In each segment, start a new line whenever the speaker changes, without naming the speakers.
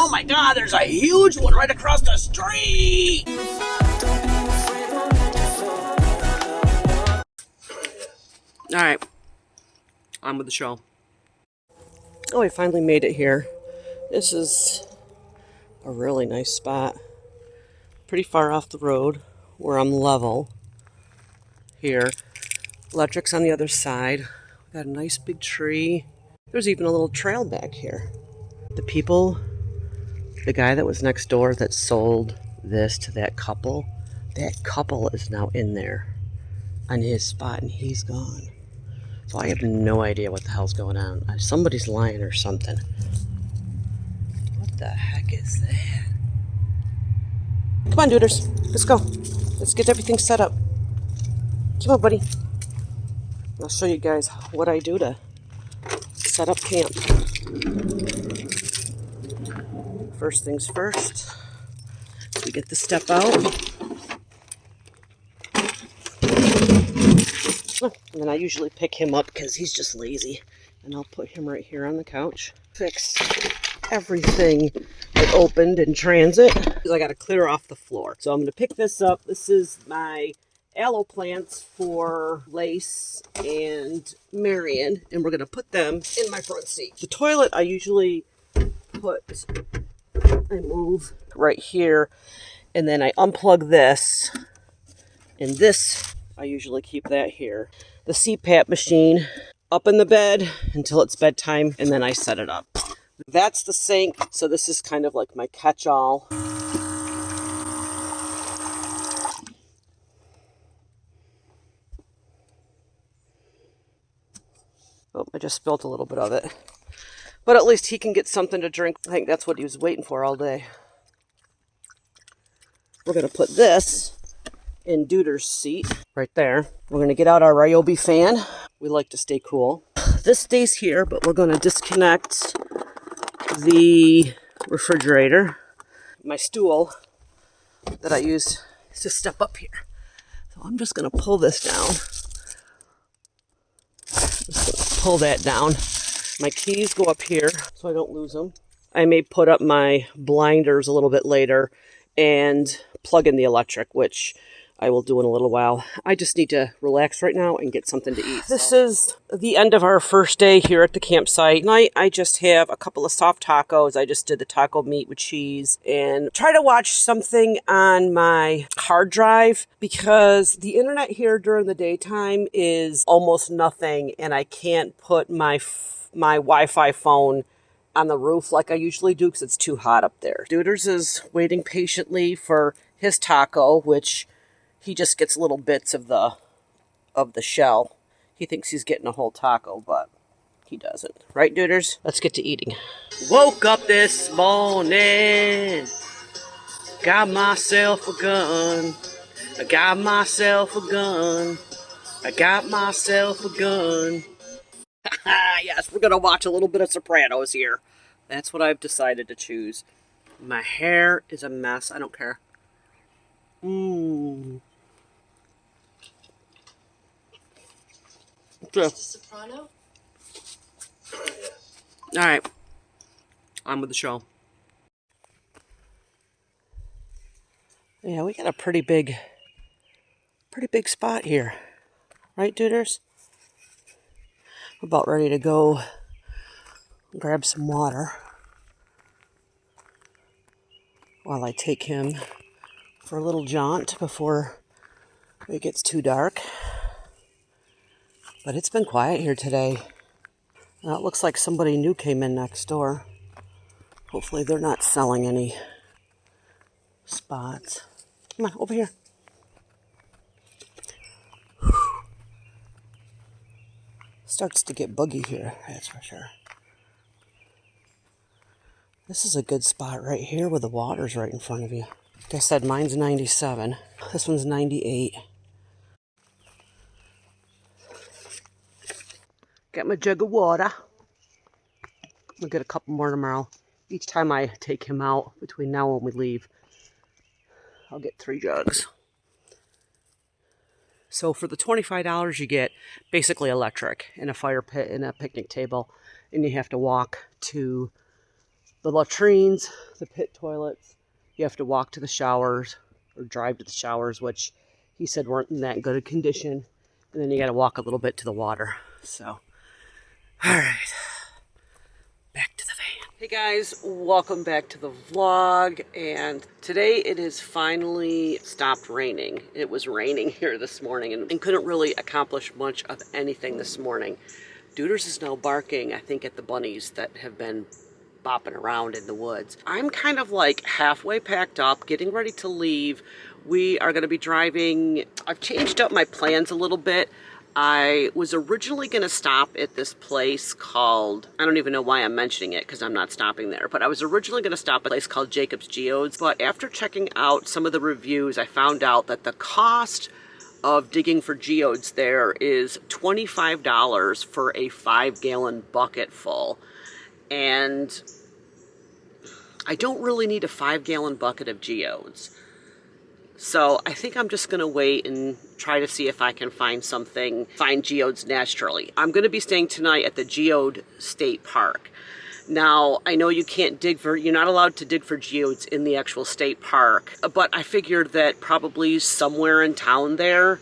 Oh my God, there's a huge one right across the street. All right, on with the show. Oh, we finally made it here. This is a really nice spot. Pretty far off the road where I'm level here. Electric's on the other side. We got a nice big tree. There's even a little trail back here. The guy that was next door that sold this to that couple is now in there on his spot and he's gone. So I have no idea what the hell's going on. Somebody's lying or something. What the heck is that? Come on, duders. Let's go. Let's get everything set up. Come on, buddy. I'll show you guys what I do to set up camp. First things first, we get the step out. And then I usually pick him up because he's just lazy. And I'll put him right here on the couch. Fix everything that opened in transit. Because I got to clear off the floor. So I'm going to pick this up. This is my aloe plants for Lace and Marion. And we're going to put them in my front seat. The toilet I usually I move right here. And then I unplug this. And this, I usually keep that here. The CPAP machine up in the bed until it's bedtime, and then I set it up. That's the sink, so this is kind of like my catch-all. Oh, I just spilled a little bit of it. But at least he can get something to drink. I think that's what he was waiting for all day. We're going to put this in Duder's seat right there. We're going to get out our Ryobi fan. We like to stay cool. This stays here, but we're going to disconnect the refrigerator. My stool that I use is to step up here. So I'm just going to pull this down. Just going to pull that down. My keys go up here so I don't lose them. I may put up my blinders a little bit later and plug in the electric, which I will do in a little while. I just need to relax right now and get something to eat. This is the end of our first day here at the campsite. Tonight, I just have a couple of soft tacos. I just did the taco meat with cheese and try to watch something on my hard drive because the internet here during the daytime is almost nothing and I can't put my Wi-Fi phone on the roof like I usually do because it's too hot up there. Duders is waiting patiently for his taco, which he just gets little bits of the shell. He thinks he's getting a whole taco, but he doesn't. Right, Duders? Let's get to eating. Woke up this morning. Got myself a gun. I got myself a gun. I got myself a gun. Yes, we're going to watch a little bit of Sopranos here. That's what I've decided to choose. My hair is a mess. I don't care. Soprano? Alright. On with the show. Yeah, we got a pretty big spot here. Right, Duders? We're about ready to go grab some water while I take him for a little jaunt before it gets too dark. But it's been quiet here today. Now it looks like somebody new came in next door. Hopefully they're not selling any spots. Come on, over here. Starts to get buggy here, that's for sure. This is a good spot right here where the water's right in front of you. Like I said, mine's 97. This one's 98. Got my jug of water. We'll get a couple more tomorrow. Each time I take him out between now and when we leave, I'll get 3 jugs. So for the $25 you get basically electric and a fire pit and a picnic table, and you have to walk to The latrines, the pit toilets, you have to walk to the showers or drive to the showers, which he said weren't in that good a condition. And then you got to walk a little bit to the water. So, all right, back to the van. Hey guys, welcome back to the vlog. And today it has finally stopped raining. It was raining here this morning and couldn't really accomplish much of anything this morning. 𝙬👪 is now barking, I think, at the bunnies that have been bopping around in the woods. I'm kind of like halfway packed up, getting ready to leave. We are going to be driving. I've changed up my plans a little bit. I was originally going to stop at this place called, I don't even know why I'm mentioning it because I'm not stopping there, but I was originally going to stop at a place called Jacob's Geodes, but after checking out some of the reviews, I found out that the cost of digging for geodes there is $25 for a 5-gallon bucket full. And I don't really need a 5-gallon bucket of geodes. So I think I'm just going to wait and try to see if I can find geodes naturally. I'm going to be staying tonight at the Geode State Park. Now, I know you're not allowed to dig for geodes in the actual state park, but I figured that probably somewhere in town there'll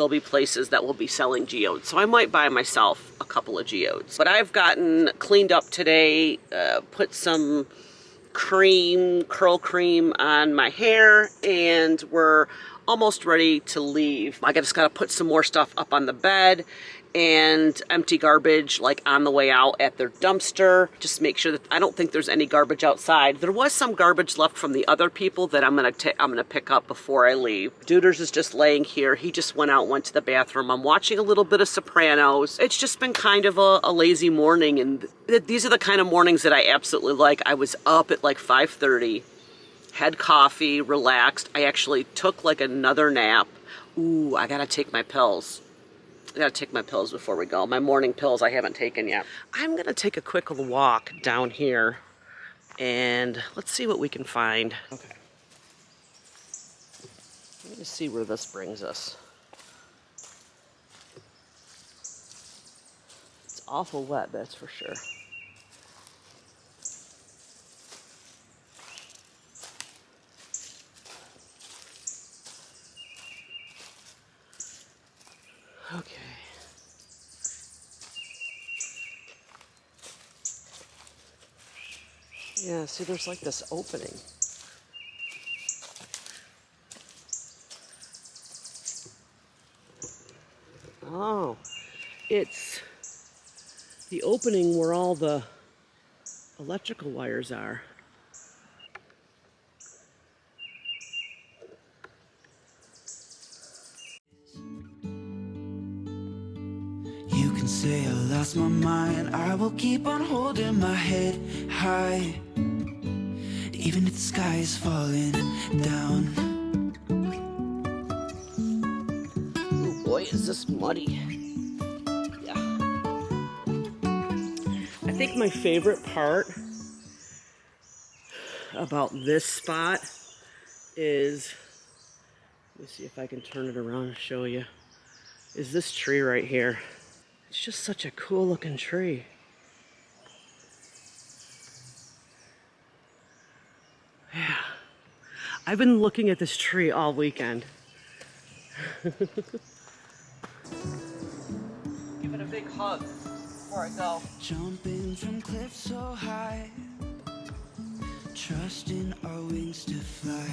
be places that will be selling geodes. So I might buy myself a couple of geodes. But I've gotten cleaned up today, put some curl cream on my hair, and we're almost ready to leave. I just gotta put some more stuff up on the bed and empty garbage like on the way out at their dumpster. Just make sure that I don't think there's any garbage outside. There was some garbage left from the other people that I'm gonna pick up before I leave. 𝙬👪 is just laying here. He just went to the bathroom. I'm watching a little bit of Sopranos. It's just been kind of a lazy morning, and these are the kind of mornings that I absolutely like. I was up at like 5:30, had coffee, relaxed. I actually took like another nap. Ooh, I gotta take my pills. I gotta take my pills before we go. My morning pills I haven't taken yet. I'm gonna take a quick little walk down here and let's see what we can find. Okay. Let me see where this brings us. It's awful wet, that's for sure. Okay. Yeah, see, there's like this opening. Oh, it's the opening where all the electrical wires are.
Say I lost my mind, I will keep on holding my head high, even if the sky is falling down.
Oh boy, is this muddy. Yeah. I think my favorite part about this spot is, let me see if I can turn it around and show you, is this tree right here. It's just such a cool looking tree. Yeah. I've been looking at this tree all weekend. Give it a big hug before I go.
Jumping from cliffs so high, trusting our wings to fly.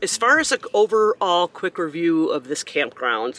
As far as an overall quick review of this campground,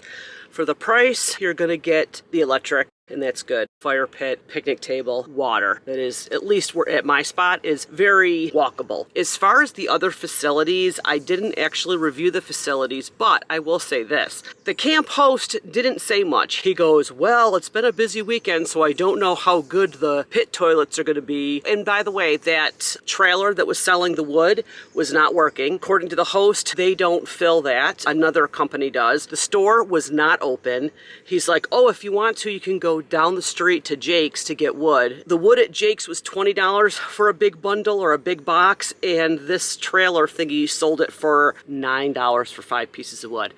for the price, you're gonna get the electric, and that's good. Fire pit, picnic table, water. That is, at least we're at my spot, is very walkable. As far as the other facilities, I didn't actually review the facilities, but I will say this. The camp host didn't say much. He goes, well, it's been a busy weekend, so I don't know how good the pit toilets are gonna be. And by the way, that trailer that was selling the wood was not working. According to the host, they don't fill that. Another company does. The store was not open. He's like, oh, if you want to, you can go down the street to Jake's to get wood. The wood at Jake's was $20 for a big bundle or a big box, and this trailer thingy sold it for $9 for 5 pieces of wood.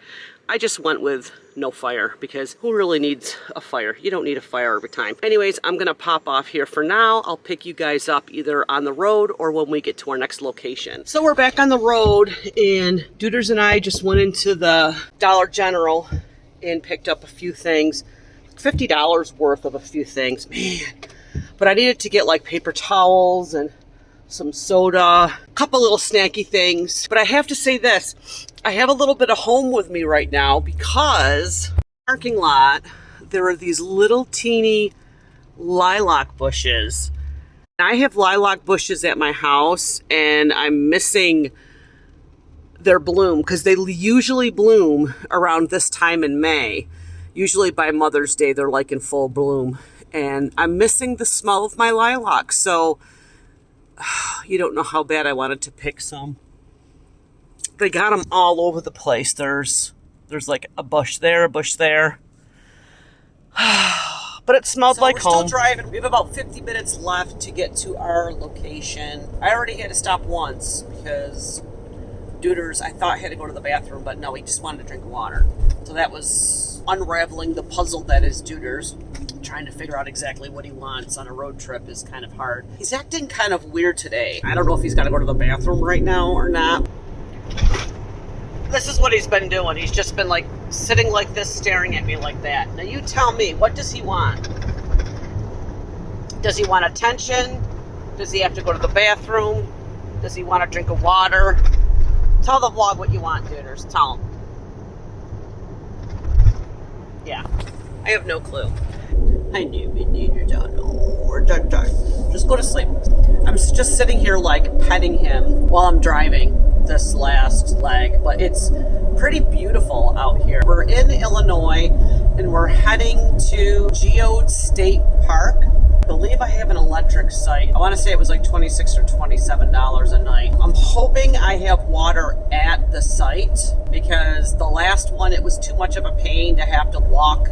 I just went with no fire, because who really needs a fire? You don't need a fire every time. Anyways, I'm gonna pop off here for now. I'll pick you guys up either on the road or when we get to our next location. So we're back on the road, and 𝙬👪 and I just went into the Dollar General and picked up a few things. $50 worth of a few things, man. But I needed to get like paper towels and some soda, a couple little snacky things. But I have to say this, I have a little bit of home with me right now because in the parking lot, there are these little teeny lilac bushes. I have lilac bushes at my house and I'm missing their bloom because they usually bloom around this time in May. Usually by Mother's Day, they're like in full bloom. And I'm missing the smell of my lilacs. So you don't know how bad I wanted to pick some. They got them all over the place. There's like a bush there, a bush there. But it smelled like home. We're still driving. We have about 50 minutes left to get to our location. I already had to stop once because 𝙬👪, I thought had to go to the bathroom, but no, he just wanted to drink water. So that was unraveling the puzzle that is 𝙬👪. Trying to figure out exactly what he wants on a road trip is kind of hard. He's acting kind of weird today. I don't know if he's got to go to the bathroom right now or not. This is what he's been doing. He's just been like sitting like this, staring at me like that. Now you tell me, what does he want? Does he want attention? Does he have to go to the bathroom? Does he want a drink of water? Tell the vlog what you want, 𝙬👪. Tell him. Yeah, I have no clue. I knew we needed to know. Just go to sleep. I'm just sitting here like petting him while I'm driving this last leg, but it's pretty beautiful out here. We're in Illinois and we're heading to Geode State Park. I believe I have an electric site. I want to say it was like $26 or $27 a night. I'm hoping I have water at the site because the last one, it was too much of a pain to have to walk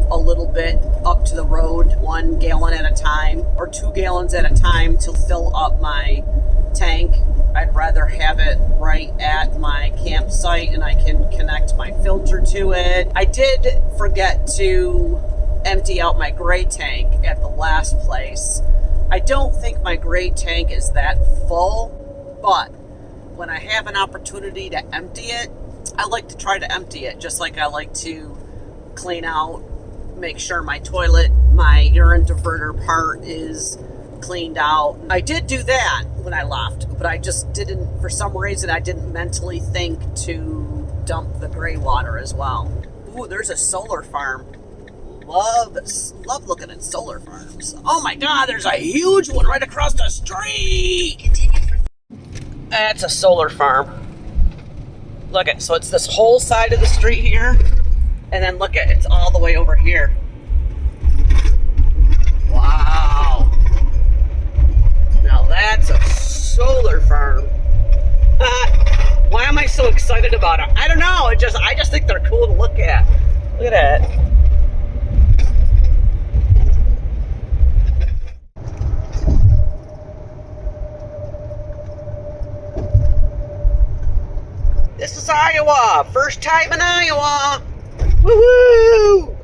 a little bit up to the road, 1 gallon at a time or 2 gallons at a time to fill up my tank. I'd rather have it right at my campsite and I can connect my filter to it. I did forget to empty out my gray tank at the last place. I don't think my gray tank is that full, but when I have an opportunity to empty it, I like to try to empty it, just like I like to clean out, make sure my toilet, my urine diverter part is cleaned out. I did do that when I left, but I just didn't, for some reason, I didn't mentally think to dump the gray water as well. Ooh, there's a solar farm. Love looking at solar farms. Oh my God, there's a huge one right across the street. That's a solar farm. Look at, so it's this whole side of the street here. And then look at, it's all the way over here. Wow. Now that's a solar farm. Why am I so excited about it? I don't know. I just think they're cool to look at. Look at that. This is Iowa. First time in Iowa. Woohoo!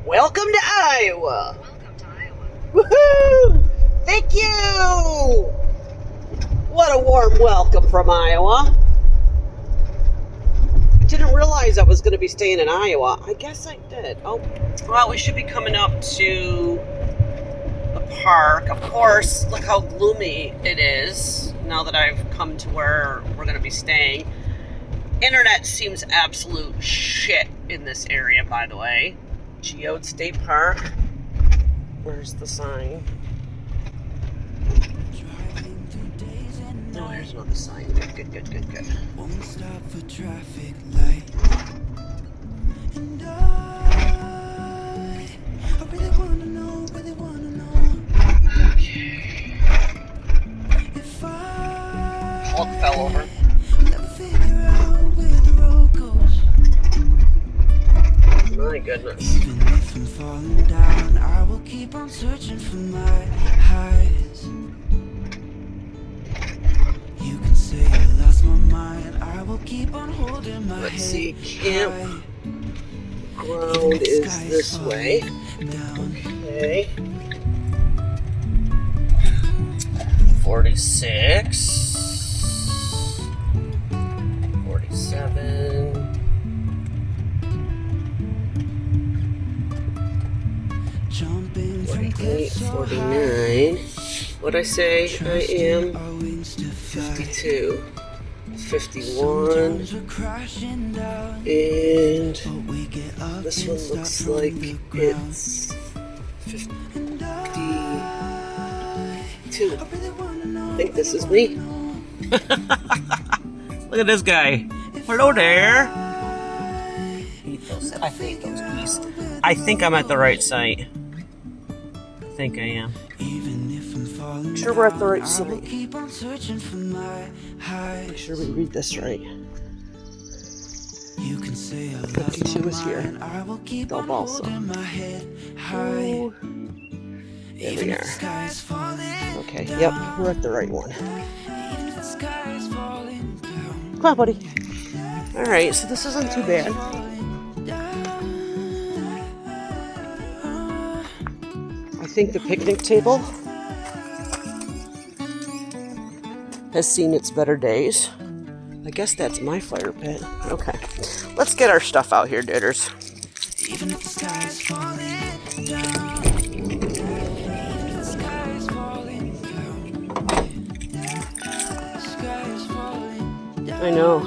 Welcome to Iowa.
Welcome to Iowa.
Woohoo! Thank you! What a warm welcome from Iowa. I didn't realize I was going to be staying in Iowa. I guess I did. Oh, well, we should be coming up to the park. Of course, look how gloomy it is now that I've come to where we're going to be staying. Internet seems absolute shit in this area, by the way. Geode State Park. Where's the sign? Oh, here's another sign. Good.
Won't stop for traffic light. And I really wanna know.
Okay.
If I
Hulk fell over.
never figure out where the road goes.
My goodness.
Even if I'm falling down, I will keep on searching for my highs. You can say I lost my mind, I will keep on holding my
Let's
head
see,
high.
ground is this way. Okay. 46. 47. 48, 49. What'd I say? I am 52. 51. And this one looks like it's 52. I think this is me. Look at this guy. Hello there. I hate those bees. I think I'm at the right site. I think I am. Make sure we're at the right site. Make sure we read this right. 52 is here. 𝙎𝙪𝙘𝙧𝙪. There we are. Okay, yep, we're at the right one. Come on, buddy. Alright, so this isn't too bad. I think the picnic table has seen its better days. I guess that's my fire pit. Okay, let's get our stuff out here, dudders. I know.